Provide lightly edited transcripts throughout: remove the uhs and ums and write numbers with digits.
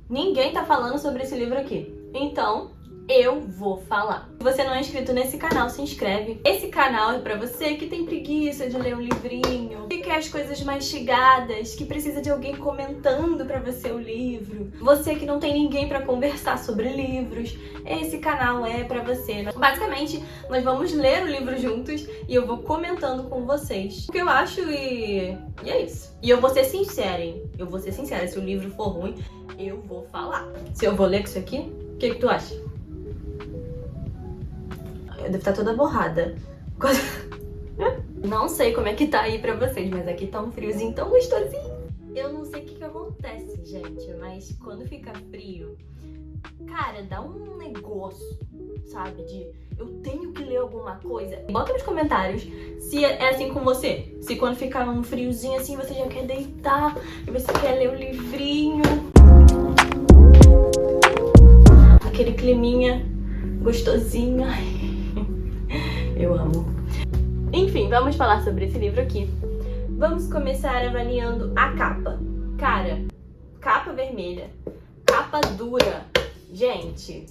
Ninguém tá falando sobre esse livro aqui. Então, eu vou falar. Se você não é inscrito nesse canal, se inscreve. Esse canal é pra você que tem preguiça de ler um livrinho, que quer as coisas mastigadas, que precisa de alguém comentando pra você o livro. Você que não tem ninguém pra conversar sobre livros, esse canal é pra você. Basicamente, nós vamos ler o livro juntos e eu vou comentando com vocês o que eu acho e é isso. E eu vou ser sincera, hein? Eu vou ser sincera, se o livro for ruim, eu vou falar. Se eu vou ler com isso aqui, o que tu acha? Eu devo estar toda borrada. Não sei como é que tá aí pra vocês, mas aqui tá um friozinho tão gostosinho. Eu não sei o que acontece, gente, mas quando fica frio, cara, dá um negócio, sabe? De eu tenho que ler alguma coisa. Bota nos comentários se é assim com você. Se quando ficar um friozinho assim, você já quer deitar e você quer ler o livrinho. Aquele climinha gostosinho. Ai, eu amo. Enfim, vamos falar sobre esse livro aqui. Vamos começar avaliando a capa. Cara, capa vermelha, capa dura. Gente,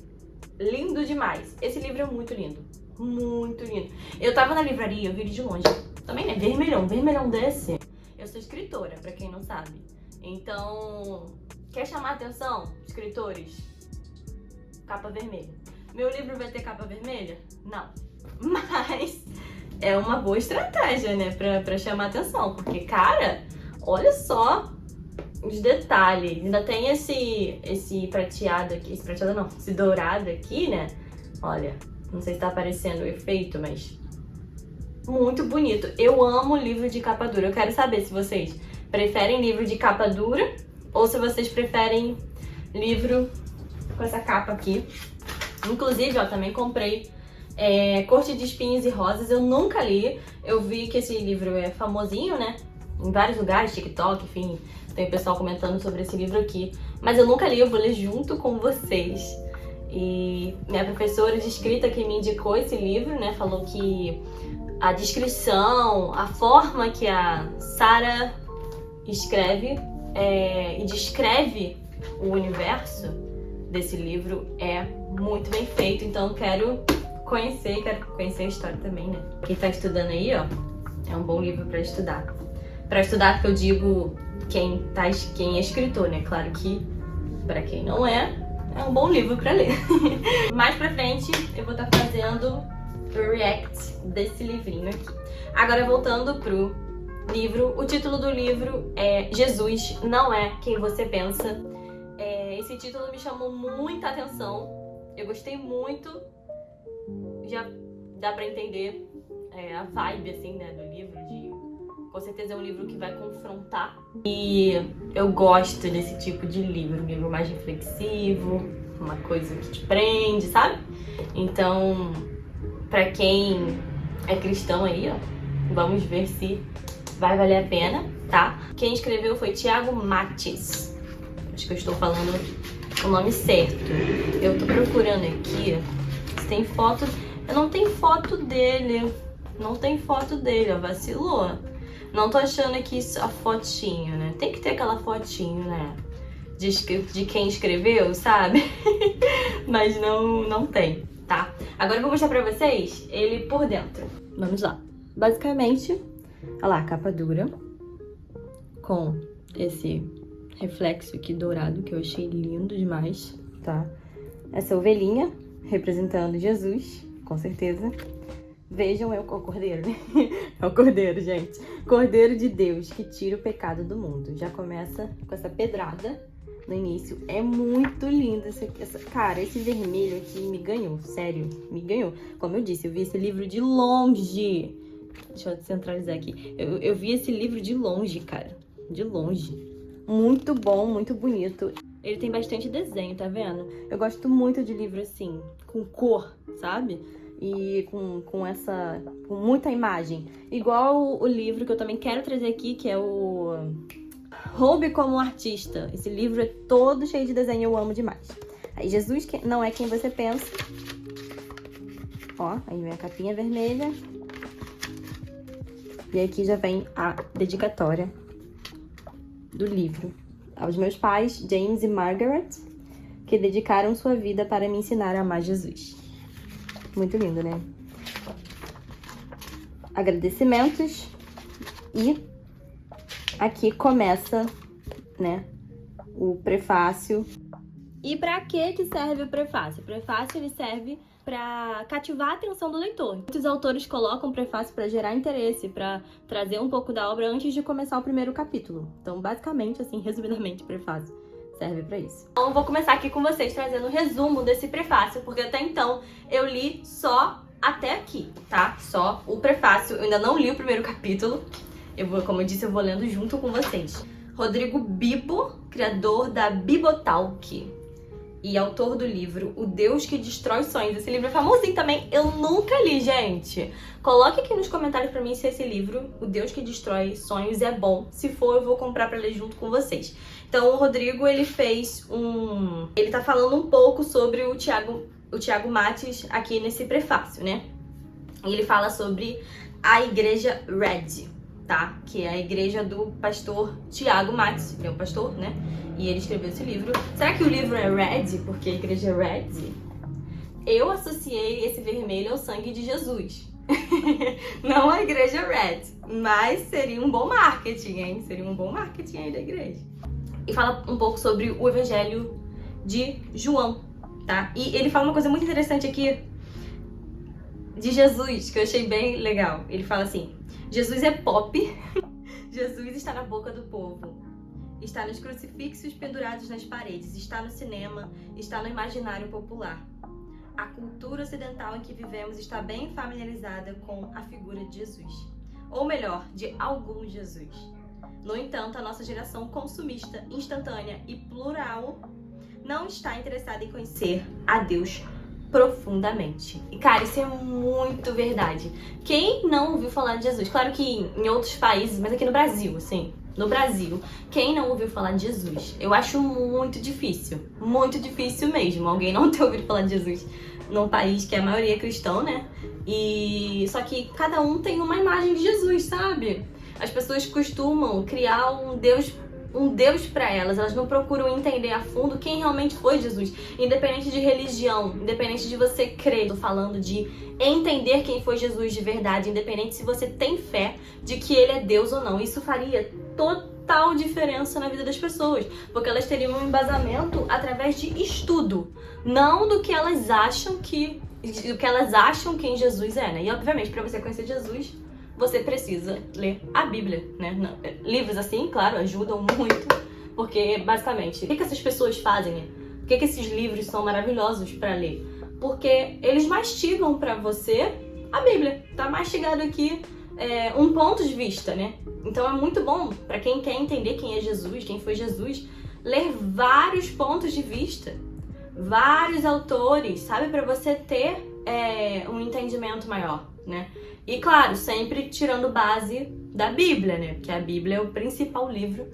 lindo demais. Esse livro é muito lindo. Muito lindo. Eu tava na livraria, eu vi ele de longe. Também, né? Vermelhão desse. Eu sou escritora, pra quem não sabe. Então, quer chamar atenção, escritores? Capa vermelha. Meu livro vai ter capa vermelha? Não. Mas é uma boa estratégia, né? Pra chamar atenção. Porque, cara, olha só os detalhes. Ainda tem esse prateado aqui. Esse prateado não, esse dourado aqui, né? Olha, não sei se tá aparecendo o efeito, mas muito bonito. Eu amo livro de capa dura. Eu quero saber se vocês preferem livro de capa dura ou se vocês preferem livro com essa capa aqui. Inclusive, ó, também comprei Corte de Espinhos e Rosas. Eu nunca li. Eu vi que esse livro é famosinho, né? Em vários lugares, TikTok, enfim. Tem pessoal comentando sobre esse livro aqui. Mas eu nunca li, eu vou ler junto com vocês. E minha professora de escrita que me indicou esse livro, né? Falou que a descrição, a forma que a Sarah escreve e descreve o universo desse livro é muito bem feito. Então quero conhecer a história também, né? Quem tá estudando aí, ó, é um bom livro pra estudar. Pra estudar, que eu digo quem é escritor, né? Claro que pra quem não é um bom livro pra ler. Mais pra frente eu vou estar fazendo o react desse livrinho aqui. Agora voltando pro livro, o título do livro é Jesus Não É Quem Você Pensa. Esse título me chamou muita atenção, eu gostei muito, já dá pra entender a vibe, assim, né, do livro, com certeza é um livro que vai confrontar. E eu gosto desse tipo de livro, um livro mais reflexivo, uma coisa que te prende, sabe? Então, pra quem é cristão aí, ó, vamos ver se vai valer a pena, tá? Quem escreveu foi Thiago Mates. Acho que eu estou falando o nome certo. Eu tô procurando aqui se tem foto. Eu não tenho foto dele. Não tem foto dele, ó, vacilou. Não tô achando aqui a fotinho, né? Tem que ter aquela fotinho, né? De quem escreveu, sabe? Mas não tem, tá? Agora eu vou mostrar pra vocês ele por dentro. Vamos lá. Basicamente, olha lá, capa dura. Com esse reflexo aqui dourado, que eu achei lindo demais, tá? Essa ovelhinha representando Jesus, com certeza. Vejam, é o cordeiro, né? É o cordeiro, gente. Cordeiro de Deus que tira o pecado do mundo. Já começa com essa pedrada no início. É muito lindo cara, esse vermelho aqui me ganhou, sério, me ganhou. Como eu disse, eu vi esse livro de longe. Deixa eu centralizar aqui. Eu vi esse livro de longe, cara. De longe. Muito bom, muito bonito. Ele tem bastante desenho, tá vendo? Eu gosto muito de livro assim, com cor, sabe? E com muita imagem. Igual o livro que eu também quero trazer aqui, que é o Roube como Artista. Esse livro é todo cheio de desenho, eu amo demais. Aí, Jesus não é quem você pensa. Ó, aí vem a capinha vermelha. E aqui já vem a dedicatória do livro. Aos meus pais, James e Margaret, que dedicaram sua vida para me ensinar a amar Jesus. Muito lindo, né? Agradecimentos. E aqui começa, né, o prefácio. E para que serve o prefácio? O prefácio ele serve para cativar a atenção do leitor. Muitos autores colocam o prefácio para gerar interesse, para trazer um pouco da obra antes de começar o primeiro capítulo. Então, basicamente, assim, resumidamente, o prefácio serve para isso. Então, eu vou começar aqui com vocês trazendo um resumo desse prefácio, porque até então eu li só até aqui, tá? Só o prefácio. Eu ainda não li o primeiro capítulo. Como eu disse, eu vou lendo junto com vocês. Rodrigo Bibo, criador da Bibotalk e autor do livro O Deus que Destrói Sonhos. Esse livro é famosinho também, eu nunca li, gente. Coloque aqui nos comentários pra mim se esse livro, O Deus que Destrói Sonhos, é bom. Se for, eu vou comprar pra ler junto com vocês. Então, o Rodrigo, ele tá falando um pouco sobre o Thiago Mates aqui nesse prefácio, né? E ele fala sobre a Igreja Red, tá? Que é a igreja do pastor Thiago Mates. Ele é um pastor, né? E ele escreveu esse livro. Será que o livro é red porque a igreja é red? Eu associei esse vermelho ao sangue de Jesus. Não a igreja red, mas seria um bom marketing, hein? Seria um bom marketing aí da igreja. E fala um pouco sobre o evangelho de João, tá? E ele fala uma coisa muito interessante aqui de Jesus, que eu achei bem legal. Ele fala assim: Jesus é pop, Jesus está na boca do povo, está nos crucifixos pendurados nas paredes, está no cinema, está no imaginário popular. A cultura ocidental em que vivemos está bem familiarizada com a figura de Jesus, ou melhor, de algum Jesus. No entanto, a nossa geração consumista, instantânea e plural não está interessada em conhecer a Deus profundamente. E, cara, isso é muito verdade. Quem não ouviu falar de Jesus? Claro que em outros países, mas aqui no Brasil, assim, no Brasil, quem não ouviu falar de Jesus? Eu acho muito difícil mesmo, alguém não ter ouvido falar de Jesus num país que a maioria é cristão, né? E só que cada um tem uma imagem de Jesus, sabe? As pessoas costumam criar um Deus para elas não procuram entender a fundo quem realmente foi Jesus, independente de religião, independente de você crer. Tô falando de entender quem foi Jesus de verdade, independente se você tem fé de que ele é Deus ou não. Isso faria total diferença na vida das pessoas, porque elas teriam um embasamento através de estudo, não do que elas acham quem Jesus é, né? E obviamente, para você conhecer Jesus, você precisa ler a Bíblia, né? Livros assim, claro, ajudam muito, porque basicamente, o que essas pessoas fazem, né? Por que esses livros são maravilhosos para ler? Porque eles mastigam para você a Bíblia. Tá mastigado aqui um ponto de vista, né? Então é muito bom para quem quer entender quem é Jesus, quem foi Jesus, ler vários pontos de vista, vários autores, sabe? Para você ter um entendimento maior, né? E claro, sempre tirando base da Bíblia, né? Porque a Bíblia é o principal livro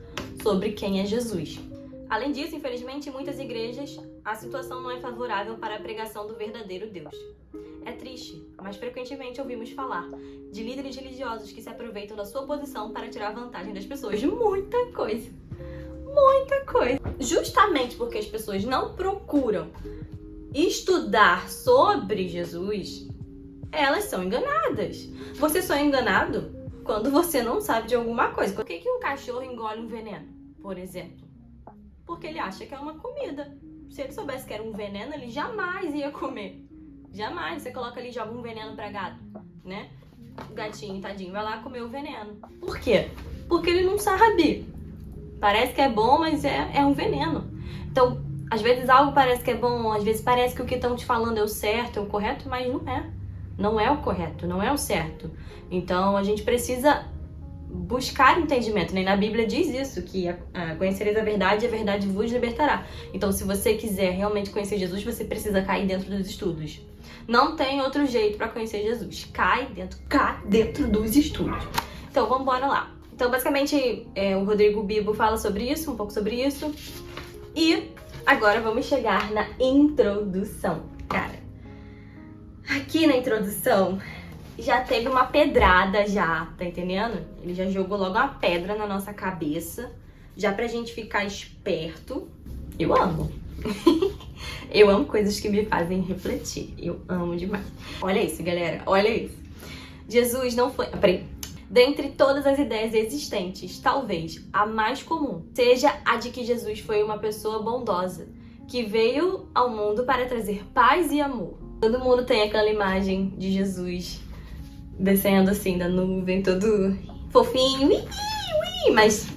sobre quem é Jesus. Além disso, infelizmente, em muitas igrejas, a situação não é favorável para a pregação do verdadeiro Deus. É triste, mas frequentemente ouvimos falar de líderes religiosos que se aproveitam da sua posição para tirar vantagem das pessoas. Muita coisa. Muita coisa. Justamente porque as pessoas não procuram estudar sobre Jesus, elas são enganadas. Você só é enganado quando você não sabe de alguma coisa. Por que um cachorro engole um veneno, por exemplo? Porque ele acha que é uma comida. Se ele soubesse que era um veneno, ele jamais ia comer. Jamais. Você coloca ali e joga um veneno pra gato, né? O gatinho, tadinho, vai lá comer o veneno. Por quê? Porque ele não sabe. Parece que é bom, mas é um veneno. Então, às vezes algo parece que é bom, às vezes parece que o que estão te falando é o certo, é o correto, mas não é. Não é o correto, não é o certo. Então, a gente precisa buscar entendimento, né? Na Bíblia diz isso, que conhecereis a verdade vos libertará. Então, se você quiser realmente conhecer Jesus, você precisa cair dentro dos estudos. Não tem outro jeito para conhecer Jesus. Cai dentro dos estudos. Então, vamos embora lá. Então, basicamente, o Rodrigo Bibo fala sobre isso, um pouco sobre isso. E agora vamos chegar na introdução, cara. Aqui na introdução já teve uma pedrada já, tá entendendo? Ele já jogou logo uma pedra na nossa cabeça, Já pra gente ficar esperto, eu amo. Eu amo coisas que me fazem refletir. Eu amo demais. Olha isso, galera. Olha isso. Jesus não foi... Peraí. Dentre todas as ideias existentes, talvez a mais comum seja a de que Jesus foi uma pessoa bondosa, que veio ao mundo para trazer paz e amor. Todo mundo tem aquela imagem de Jesus descendo assim da nuvem, todo fofinho, mas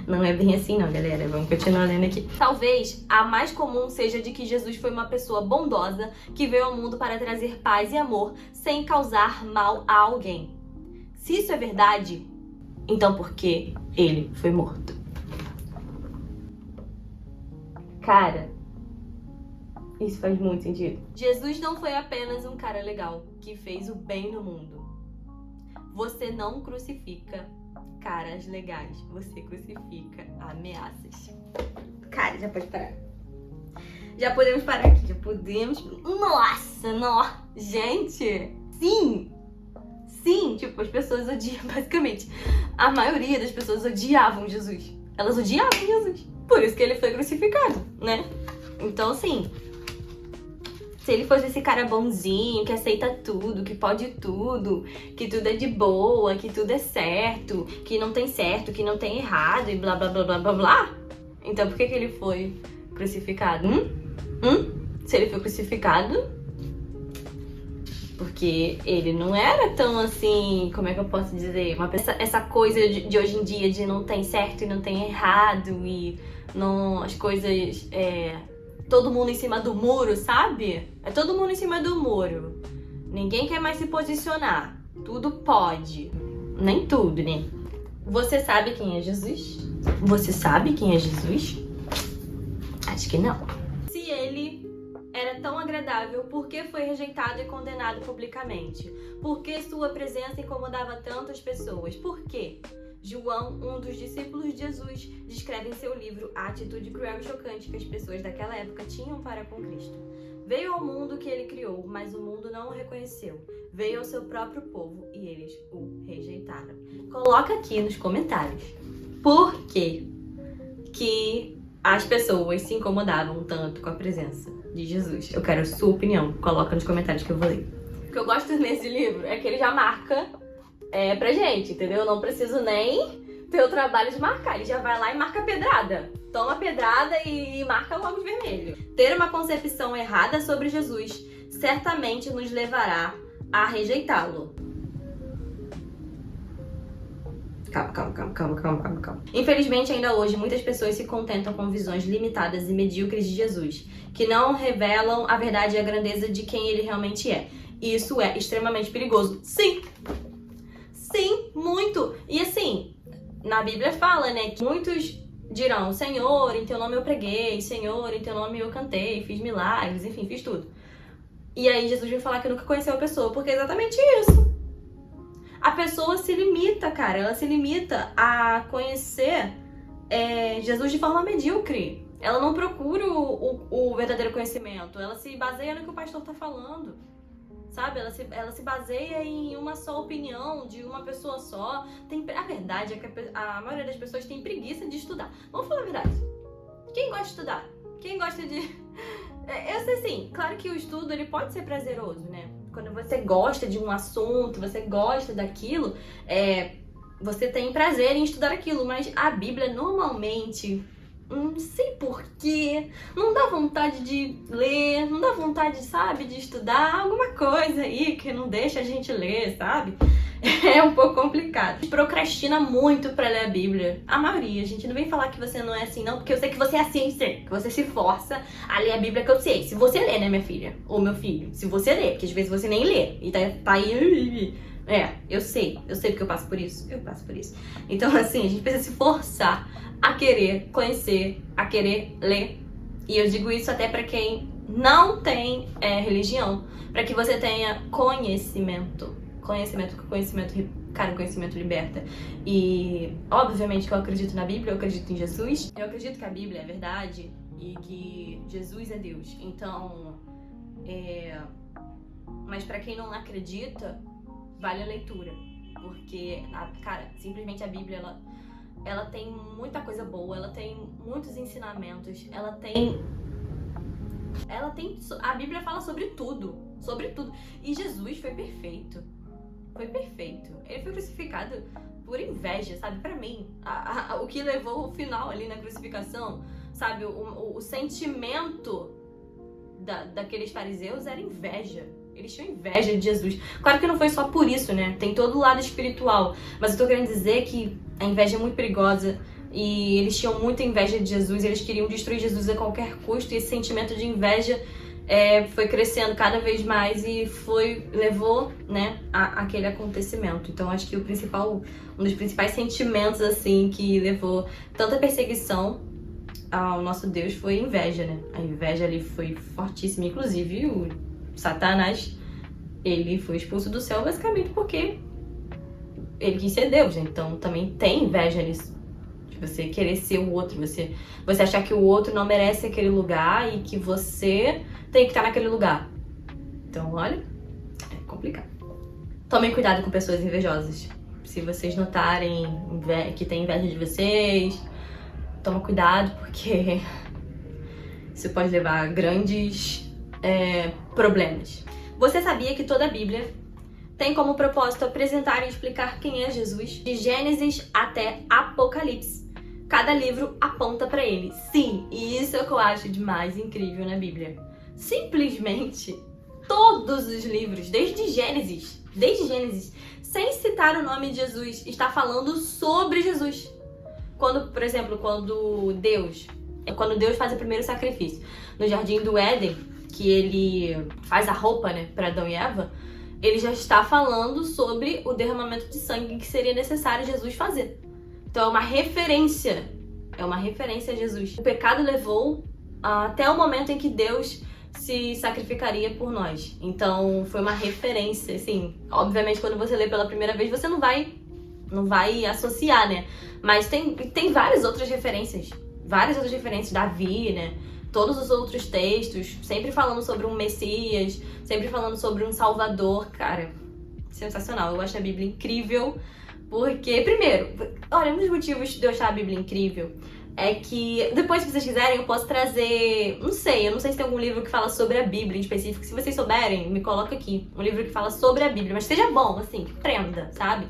não é bem assim não, galera. Vamos continuar lendo aqui. Talvez a mais comum seja de que Jesus foi uma pessoa bondosa que veio ao mundo para trazer paz e amor sem causar mal a alguém. Se isso é verdade, então por que ele foi morto? Cara, isso faz muito sentido. Jesus não foi apenas um cara legal que fez o bem no mundo. Você não crucifica caras legais, você crucifica ameaças. Cara, já pode parar. Já podemos parar aqui, já podemos... Nossa, gente! Sim, tipo, as pessoas odiam, basicamente. A maioria das pessoas odiavam Jesus. Elas odiavam Jesus. Por isso que ele foi crucificado, né? Então, assim... Se ele fosse esse cara bonzinho, que aceita tudo, que pode tudo, que tudo é de boa, que tudo é certo, que não tem certo, que não tem errado e blá blá blá blá blá blá. Então por que ele foi crucificado? Se ele foi crucificado, porque ele não era tão assim, como é que eu posso dizer? Essa coisa de hoje em dia de não tem certo e não tem errado e não, as coisas... todo mundo em cima do muro, sabe? É todo mundo em cima do muro. Ninguém quer mais se posicionar. Tudo pode. Nem tudo, né? Você sabe quem é Jesus? Você sabe quem é Jesus? Acho que não. Se ele era tão agradável, por que foi rejeitado e condenado publicamente? Por que sua presença incomodava tantas pessoas? Por quê? João, um dos discípulos de Jesus, descreve em seu livro a atitude cruel e chocante que as pessoas daquela época tinham para com Cristo. Veio ao mundo que ele criou, mas o mundo não o reconheceu. Veio ao seu próprio povo e eles o rejeitaram. Coloca aqui nos comentários por que as pessoas se incomodavam tanto com a presença de Jesus. Eu quero a sua opinião. Coloca nos comentários que eu vou ler. O que eu gosto nesse livro é que ele já marca pra gente, entendeu? Eu não preciso nem ter o trabalho de marcar. Ele já vai lá e marca a pedrada. Toma a pedrada e marca logo de vermelho. Ter uma concepção errada sobre Jesus certamente nos levará a rejeitá-lo. Calma. Infelizmente, ainda hoje, muitas pessoas se contentam com visões limitadas e medíocres de Jesus, que não revelam a verdade e a grandeza de quem ele realmente é. E isso é extremamente perigoso. Sim, muito. E assim, na Bíblia fala, né, que muitos dirão: Senhor, em teu nome eu preguei, Senhor, em teu nome eu cantei, fiz milagres, enfim, fiz tudo. E aí Jesus vai falar que nunca conheceu a pessoa, porque é exatamente isso. A pessoa se limita, cara, ela se limita a conhecer Jesus de forma medíocre. Ela não procura o verdadeiro conhecimento, ela se baseia no que o pastor tá falando. Sabe? Ela se baseia em uma só opinião, de uma pessoa só. A verdade é que a maioria das pessoas tem preguiça de estudar. Vamos falar a verdade. Quem gosta de estudar? Quem gosta de... Eu sei sim, claro que o estudo ele pode ser prazeroso, né? Quando você gosta de um assunto, você gosta daquilo, você tem prazer em estudar aquilo. Mas a Bíblia normalmente... Não sei porquê, não dá vontade de ler, não dá vontade, sabe, de estudar alguma coisa aí que não deixa a gente ler, sabe? É um pouco complicado. Procrastina muito pra ler a Bíblia. A maioria, gente, não vem falar que você não é assim não, porque eu sei que você é assim, que você se força a ler a Bíblia, que eu sei. Se você ler, né, minha filha? Ou meu filho, se você ler, porque às vezes você nem lê e tá aí... eu sei porque eu passo por isso. Eu passo por isso. Então, assim, a gente precisa se forçar a querer conhecer, a querer ler. E eu digo isso até pra quem não tem religião, pra que você tenha conhecimento. Cara, conhecimento liberta. E, obviamente, que eu acredito na Bíblia, eu acredito em Jesus. Eu acredito que a Bíblia é verdade e que Jesus é Deus. Então, mas pra quem não acredita, vale a leitura. Porque, cara, simplesmente a Bíblia, ela tem muita coisa boa, ela tem muitos ensinamentos, a Bíblia fala sobre tudo, e Jesus foi perfeito, ele foi crucificado por inveja, sabe, pra mim, o que levou o final ali na crucificação, sabe, o sentimento daqueles fariseus era inveja. Eles tinham inveja de Jesus. Claro que não foi só por isso, né? Tem todo o lado espiritual. Mas eu tô querendo dizer que a inveja é muito perigosa. E eles tinham muita inveja de Jesus. Eles queriam destruir Jesus a qualquer custo. E esse sentimento de inveja foi crescendo cada vez mais. E levou, né, àquele acontecimento. Então acho que um dos principais sentimentos, assim, que levou tanta perseguição ao nosso Deus foi inveja, né? A inveja ali foi fortíssima. Inclusive o Satanás, ele foi expulso do céu basicamente porque ele quis ser Deus, né? Então também tem inveja nisso, de você querer ser o outro, você achar que o outro não merece aquele lugar e que você tem que estar naquele lugar. Então, olha, é complicado. Tomem cuidado com pessoas invejosas. Se vocês notarem que tem inveja de vocês, toma cuidado, porque isso pode levar a grandes problemas. Você sabia que toda a Bíblia tem como propósito apresentar e explicar quem é Jesus? De Gênesis até Apocalipse. Cada livro aponta para ele. Sim, e isso é o que eu acho de mais incrível na Bíblia. Simplesmente todos os livros, desde Gênesis, sem citar o nome de Jesus, está falando sobre Jesus. Por exemplo, quando Deus faz o primeiro sacrifício no Jardim do Éden, que ele faz a roupa, né, para Adão e Eva, ele já está falando sobre o derramamento de sangue que seria necessário Jesus fazer. Então é uma referência a Jesus. O pecado levou até o momento em que Deus se sacrificaria por nós. Então foi uma referência, assim. Obviamente, quando você lê pela primeira vez, você não vai associar, né? Mas tem várias outras referências. Davi, né? Todos os outros textos, sempre falando sobre um Messias, sempre falando sobre um Salvador. Cara, sensacional. Eu acho a Bíblia incrível, porque, primeiro, olha, um dos motivos de eu achar a Bíblia incrível é que, depois, se vocês quiserem, eu posso trazer, eu não sei se tem algum livro que fala sobre a Bíblia em específico. Se vocês souberem, me coloca aqui, um livro que fala sobre a Bíblia, mas seja bom, assim, que prenda, sabe?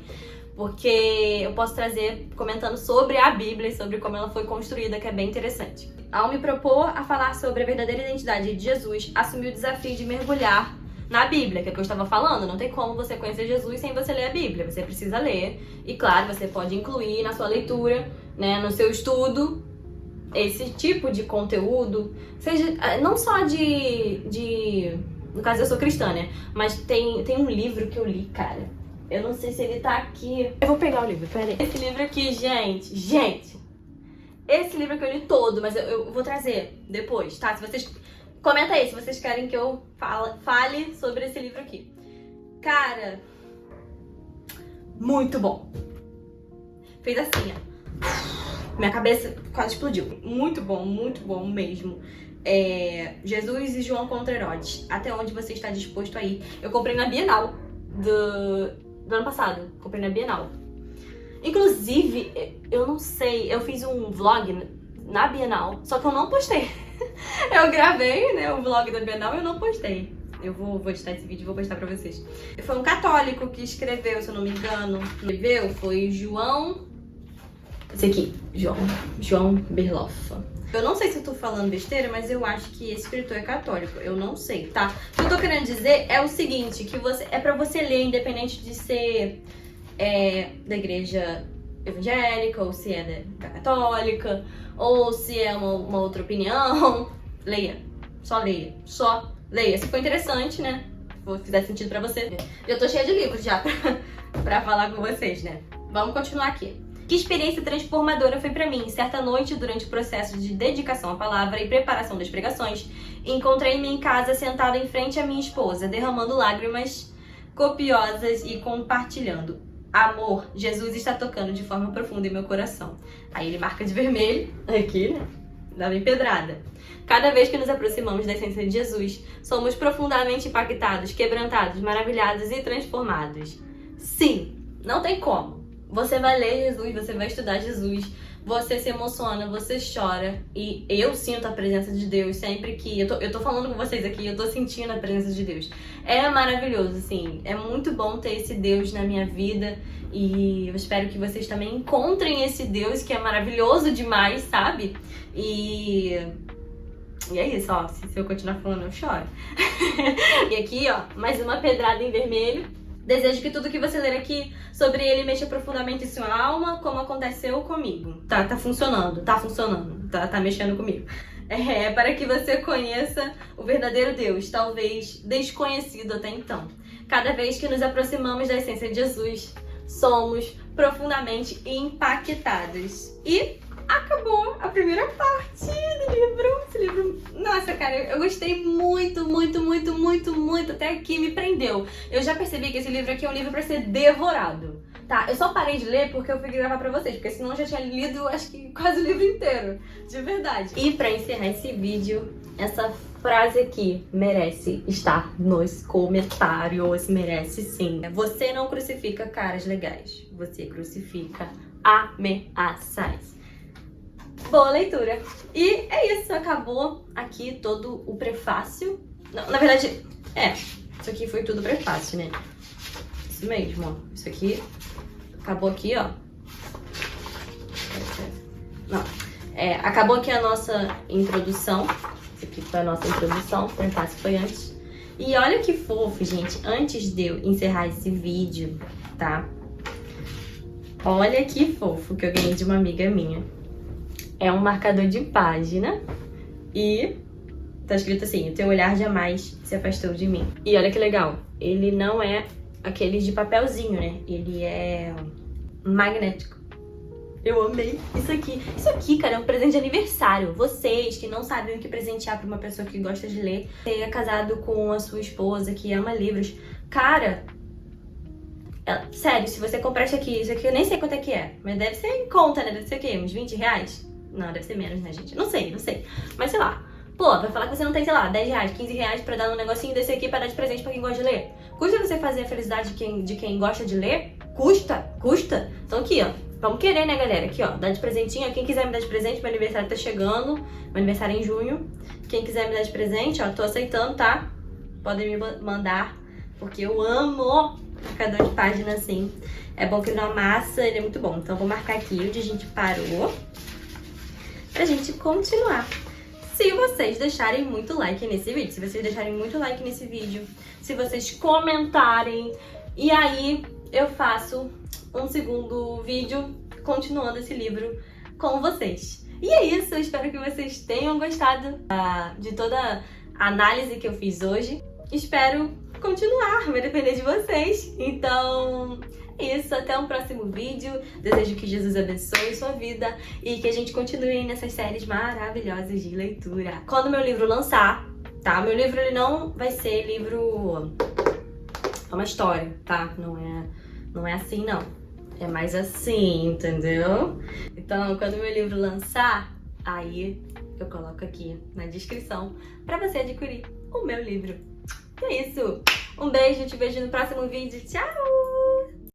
Porque eu posso trazer comentando sobre a Bíblia e sobre como ela foi construída, que é bem interessante. Ao me propor a falar sobre a verdadeira identidade de Jesus, assumi o desafio de mergulhar na Bíblia, que é o que eu estava falando. Não tem como você conhecer Jesus sem você ler a Bíblia. Você precisa ler. E claro, você pode incluir na sua leitura, né, no seu estudo, esse tipo de conteúdo. Seja, não só no caso, eu sou cristã, né? Mas tem um livro que eu li, cara. Eu não sei se ele tá aqui. Eu vou pegar o livro, peraí. Esse livro aqui, gente. Esse livro aqui eu li todo, mas eu vou trazer depois, tá? Se vocês... Comenta aí se vocês querem que eu fale sobre esse livro aqui. Cara, muito bom. Fez assim, ó. Minha cabeça quase explodiu. Muito bom mesmo. Jesus e João contra Herodes. Até onde você está disposto a ir? Eu comprei na Bienal do ano passado. Comprei na Bienal. Inclusive, eu não sei, eu fiz um vlog na Bienal, só que eu não postei. Eu gravei, né, o vlog da Bienal e eu não postei. Eu vou editar esse vídeo e vou postar pra vocês. Foi um católico que escreveu, se eu não me engano. Escreveu, foi João... Esse aqui, João Berloffa. Eu não sei se eu tô falando besteira, mas eu acho que esse escritor é católico. Eu não sei, tá? O que eu tô querendo dizer é o seguinte, que é pra você ler, independente de ser da igreja evangélica, ou se é da católica, ou se é uma outra opinião. Leia. Só leia. Se for interessante, né? Se fizer sentido pra você. Eu tô cheia de livros já pra falar com vocês, né? Vamos continuar aqui. Que experiência transformadora foi pra mim. Certa noite, durante o processo de dedicação à palavra e preparação das pregações, encontrei-me em casa sentada em frente à minha esposa, derramando lágrimas copiosas e compartilhando. Amor, Jesus está tocando de forma profunda em meu coração. Aí ele marca de vermelho, aqui, né? Dá bem pedrada. Cada vez que nos aproximamos da essência de Jesus, somos profundamente impactados, quebrantados, maravilhados e transformados. Sim, não tem como. Você vai ler Jesus, você vai estudar Jesus, você se emociona, você chora. E eu sinto a presença de Deus sempre que... Eu tô falando com vocês aqui, eu tô sentindo a presença de Deus. É maravilhoso, assim. É muito bom ter esse Deus na minha vida. E eu espero que vocês também encontrem esse Deus que é maravilhoso demais, sabe? E é isso, ó. Se eu continuar falando, eu choro. E aqui, ó, mais uma pedrada em vermelho. Desejo que tudo que você ler aqui sobre ele mexa profundamente em sua alma, como aconteceu comigo. Tá funcionando, tá mexendo comigo. Para que você conheça o verdadeiro Deus, talvez desconhecido até então. Cada vez que nos aproximamos da essência de Jesus, somos profundamente impactados. E acabou a primeira parte do livro. Esse livro, nossa, cara, eu gostei muito, até aqui me prendeu. Eu já percebi que esse livro aqui é um livro pra ser devorado, tá? Eu só parei de ler porque eu fui gravar pra vocês, porque senão eu já tinha lido, acho que quase o livro inteiro, de verdade. E pra encerrar esse vídeo, essa frase aqui merece estar nos comentários, merece sim. Você não crucifica caras legais, você crucifica ameaças. Boa leitura! E é isso, acabou aqui todo o prefácio. Não, na verdade, isso aqui foi tudo prefácio, né? Isso mesmo, ó. Isso aqui acabou aqui, ó. Não, acabou aqui a nossa introdução. Isso aqui foi a nossa introdução, o prefácio foi antes. E olha que fofo, gente, antes de eu encerrar esse vídeo, tá? Olha que fofo que eu ganhei de uma amiga minha. É um marcador de página e tá escrito assim: o teu olhar jamais se afastou de mim. E olha que legal, ele não é aquele de papelzinho, né? Ele é magnético. Eu amei isso aqui. Isso aqui, cara, é um presente de aniversário. Vocês que não sabem o que presentear pra uma pessoa que gosta de ler, você é casado com a sua esposa que ama livros, cara... Sério, se você comprar isso aqui eu nem sei quanto é que é, mas deve ser em conta, né? Deve ser o quê? Uns 20 reais? Não, deve ser menos, né, gente? Não sei. Mas sei lá. Pô, vai falar que você não tem, sei lá, 10 reais, 15 reais pra dar um negocinho desse aqui pra dar de presente pra quem gosta de ler. Custa você fazer a felicidade de quem gosta de ler? Custa. Então aqui, ó. Vamos querer, né, galera? Aqui, ó. Dar de presentinho. Quem quiser me dar de presente, meu aniversário tá chegando. Meu aniversário é em junho. Quem quiser me dar de presente, ó, tô aceitando, tá? Podem me mandar, porque eu amo marcador de página assim. É bom que ele não amassa, ele é muito bom. Então eu vou marcar aqui onde a gente parou pra gente continuar. Se vocês deixarem muito like nesse vídeo, se vocês comentarem, e aí eu faço um segundo vídeo continuando esse livro com vocês. E é isso, eu espero que vocês tenham gostado de toda a análise que eu fiz hoje. Espero continuar, vai depender de vocês. Então, é isso, até um próximo vídeo. Desejo que Jesus abençoe sua vida e que a gente continue nessas séries maravilhosas de leitura. Quando meu livro lançar, tá? Meu livro, ele não vai ser livro... É uma história, tá? Não é assim, não. É mais assim, entendeu? Então, quando meu livro lançar, aí eu coloco aqui na descrição pra você adquirir o meu livro. É isso. Um beijo, te vejo no próximo vídeo. Tchau!